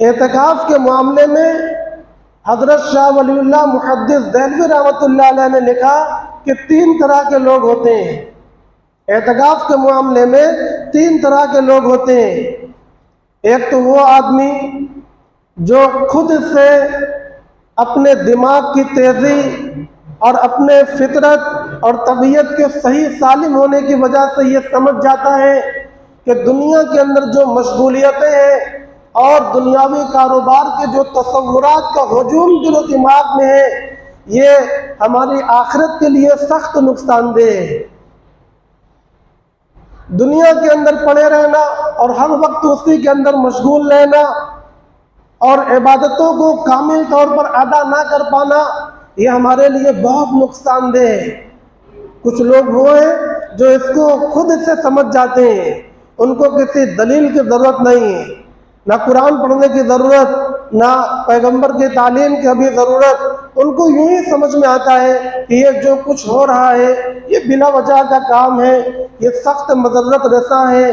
اعتکاف کے معاملے میں حضرت شاہ ولی اللہ محدث دہلوی رحمۃ اللہ علیہ نے لکھا کہ 3 طرح کے لوگ ہوتے ہیں۔ اعتکاف کے معاملے میں 3 طرح کے لوگ ہوتے ہیں۔ ایک تو وہ آدمی جو خود سے اپنے دماغ کی تیزی اور اپنے فطرت اور طبیعت کے صحیح سالم ہونے کی وجہ سے یہ سمجھ جاتا ہے کہ دنیا کے اندر جو مشغولیتیں ہیں اور دنیاوی کاروبار کے جو تصورات کا ہجوم دل و دماغ میں ہے، یہ ہماری آخرت کے لیے سخت نقصان دہ ہے۔ دنیا کے اندر پڑے رہنا اور ہر وقت اسی کے اندر مشغول رہنا اور عبادتوں کو کامل طور پر ادا نہ کر پانا، یہ ہمارے لیے بہت نقصان دہ ہے۔ کچھ لوگ وہ ہیں جو اس کو خود سے سمجھ جاتے ہیں، ان کو کسی دلیل کی ضرورت نہیں ہے، نہ قرآن پڑھنے کی ضرورت، نہ پیغمبر کی تعلیم کی ابھی ضرورت۔ ان کو یوں ہی سمجھ میں آتا ہے کہ یہ جو کچھ ہو رہا ہے یہ بلا وجہ کا کام ہے، یہ سخت مضرت رساں ہے۔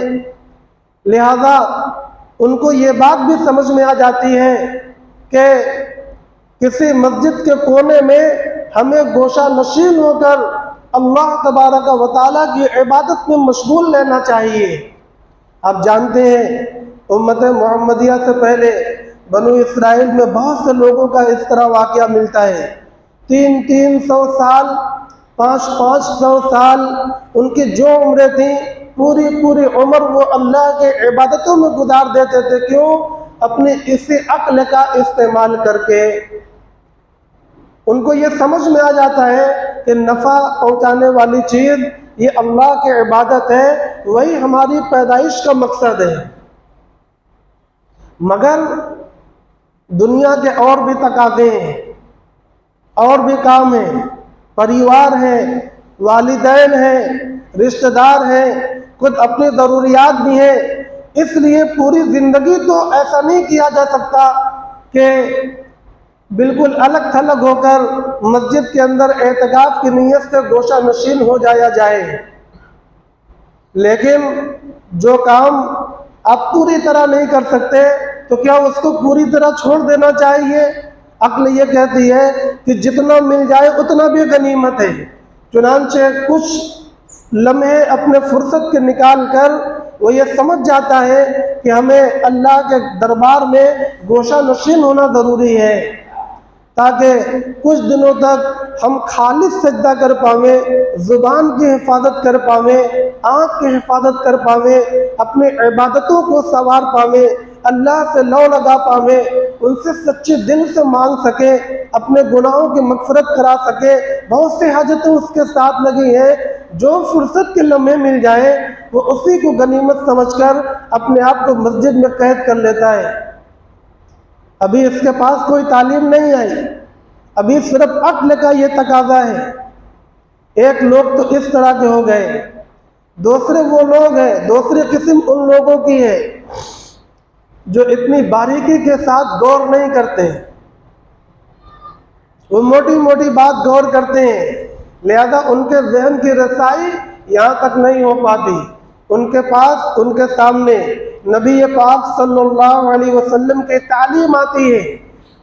لہذا ان کو یہ بات بھی سمجھ میں آ جاتی ہے کہ کسی مسجد کے کونے میں ہمیں گوشہ نشین ہو کر اللہ تبارک و تعالیٰ کی عبادت میں مشغول رہنا چاہیے۔ آپ جانتے ہیں امت محمدیہ سے پہلے بنو اسرائیل میں بہت سے لوگوں کا اس طرح واقعہ ملتا ہے۔ 300 سال 500 سال ان کی جو عمریں تھیں، پوری عمر وہ اللہ کے عبادتوں میں گزار دیتے تھے۔ کیوں؟ اپنی اسی عقل کا استعمال کر کے۔ ان کو یہ سمجھ میں آ جاتا ہے کہ نفع پہنچانے والی چیز یہ اللہ کی عبادت ہے، وہی ہماری پیدائش کا مقصد ہے۔ مگر دنیا کے اور بھی تقاضے ہیں، اور بھی کام ہیں، پریوار ہے، والدین ہیں، رشتہ دار ہیں، خود اپنی ضروریات بھی ہیں۔ اس لیے پوری زندگی تو ایسا نہیں کیا جا سکتا کہ بالکل الگ تھلگ ہو کر مسجد کے اندر اعتکاف کی نیت سے گوشہ نشین ہو جایا جائے۔ لیکن جو کام آپ پوری طرح نہیں کر سکتے تو کیا اس کو پوری طرح چھوڑ دینا چاہیے؟ عقل یہ کہتی ہے کہ جتنا مل جائے اتنا بھی غنیمت ہے۔ چنانچہ کچھ لمحے اپنے فرصت کے نکال کر وہ یہ سمجھ جاتا ہے کہ ہمیں اللہ کے دربار میں گوشہ نشین ہونا ضروری ہے، تاکہ کچھ دنوں تک ہم خالص سجدہ کر پاویں، زبان کی حفاظت کر پاویں، آنکھ کی حفاظت کر پاویں، اپنے عبادتوں کو سنوار پاویں، اللہ سے لو لگا پاویں، ان سے سچے دل سے مانگ سکیں، اپنے گناہوں کی مغفرت کرا سکیں۔ بہت سی حاجتیں اس کے ساتھ لگی ہیں، جو فرصت کے لمحے مل جائیں وہ اسی کو غنیمت سمجھ کر اپنے آپ کو مسجد میں قید کر لیتا ہے۔ ابھی اس کے پاس کوئی تعلیم نہیں آئی، ابھی صرف عقل کا یہ تقاضا ہے۔ ایک لوگ تو اس طرح کے ہو گئے، دوسرے وہ لوگ ہیں، دوسری قسم ان لوگوں کی ہے جو اتنی باریکی کے ساتھ غور نہیں کرتے ہیں، وہ موٹی موٹی بات غور کرتے ہیں، لہذا ان کے ذہن کی رسائی یہاں تک نہیں ہو پاتی۔ ان کے پاس، ان کے سامنے نبی پاک صلی اللہ علیہ وسلم کی تعلیم آتی ہے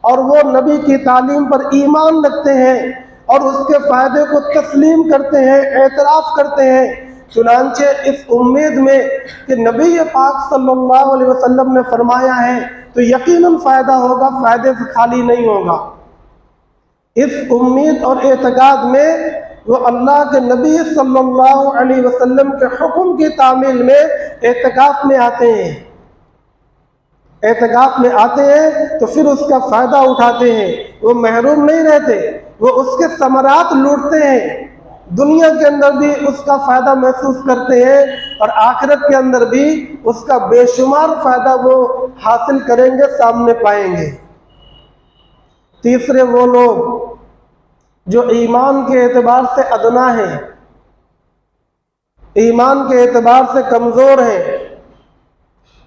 اور وہ نبی کی تعلیم پر ایمان رکھتے ہیں اور اس کے فائدے کو تسلیم کرتے ہیں، اعتراف کرتے ہیں۔ چنانچہ اس امید میں کہ نبی پاک صلی اللہ علیہ وسلم نے فرمایا ہے تو یقیناً فائدہ ہوگا، فائدے سے خالی نہیں ہوگا، اس امید اور اعتقاد میں وہ اللہ کے نبی صلی اللہ علیہ وسلم کے حکم کی تعمیل میں اعتکاف میں آتے ہیں۔ اعتکاف میں آتے ہیں تو پھر اس کا فائدہ اٹھاتے ہیں، وہ محروم نہیں رہتے، وہ اس کے ثمرات لوٹتے ہیں، دنیا کے اندر بھی اس کا فائدہ محسوس کرتے ہیں اور آخرت کے اندر بھی اس کا بے شمار فائدہ وہ حاصل کریں گے، سامنے پائیں گے۔ تیسرے وہ لوگ جو ایمان کے اعتبار سے ادنا ہیں، ایمان کے اعتبار سے کمزور ہیں،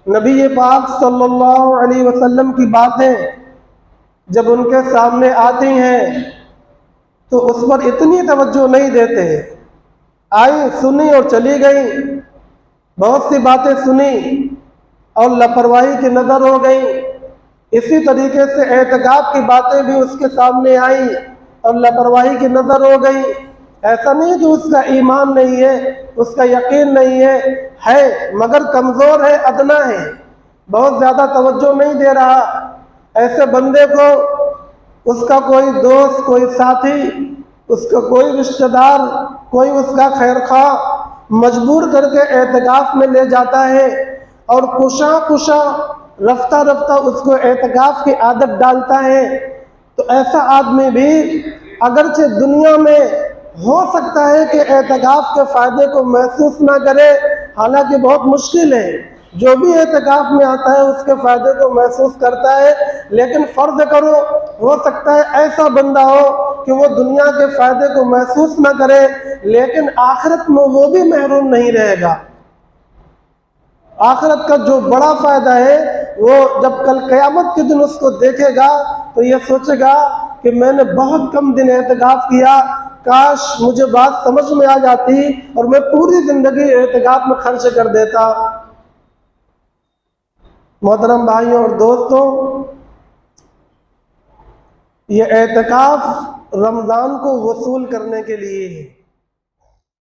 نبی پاک صلی اللہ علیہ وسلم کی باتیں جب ان کے سامنے آتی ہیں تو اس پر اتنی توجہ نہیں دیتے، آئی سنی اور چلی گئی، بہت سی باتیں سنی اور لاپرواہی کی نظر ہو گئی، اسی طریقے سے اعتکاف کی باتیں بھی اس کے سامنے آئیں اور لاپرواہی کی نظر ہو گئی۔ ایسا نہیں کہ اس کا ایمان نہیں ہے، اس کا یقین نہیں ہے مگر کمزور ہے، ادنا ہے، بہت زیادہ توجہ نہیں دے رہا۔ ایسے بندے کو اس کا کوئی دوست، کوئی ساتھی، اس کا کوئی رشتہ دار، کوئی اس کا خیر خواہ مجبور کر کے اعتکاف میں لے جاتا ہے اور کشا کشا رفتہ رفتہ اس کو اعتکاف کی عادت ڈالتا ہے، تو ایسا آدمی بھی اگرچہ دنیا میں ہو سکتا ہے کہ اعتکاف کے فائدے کو محسوس نہ کرے، حالانکہ بہت مشکل ہے، جو بھی اعتکاف میں آتا ہے اس کے فائدے کو محسوس کرتا ہے، لیکن فرض کرو ہو سکتا ہے ایسا بندہ ہو کہ وہ دنیا کے فائدے کو محسوس نہ کرے لیکن آخرت میں وہ بھی محروم نہیں رہے گا۔ آخرت کا جو بڑا فائدہ ہے وہ جب کل قیامت کے دن اس کو دیکھے گا تو یہ سوچے گا کہ میں نے بہت کم دن اعتکاف کیا، کاش مجھے بات سمجھ میں آ جاتی اور میں پوری زندگی اعتکاف میں خرچ کر دیتا۔ محترم بھائیوں اور دوستوں، یہ اعتکاف رمضان کو وصول کرنے کے لیے ہے۔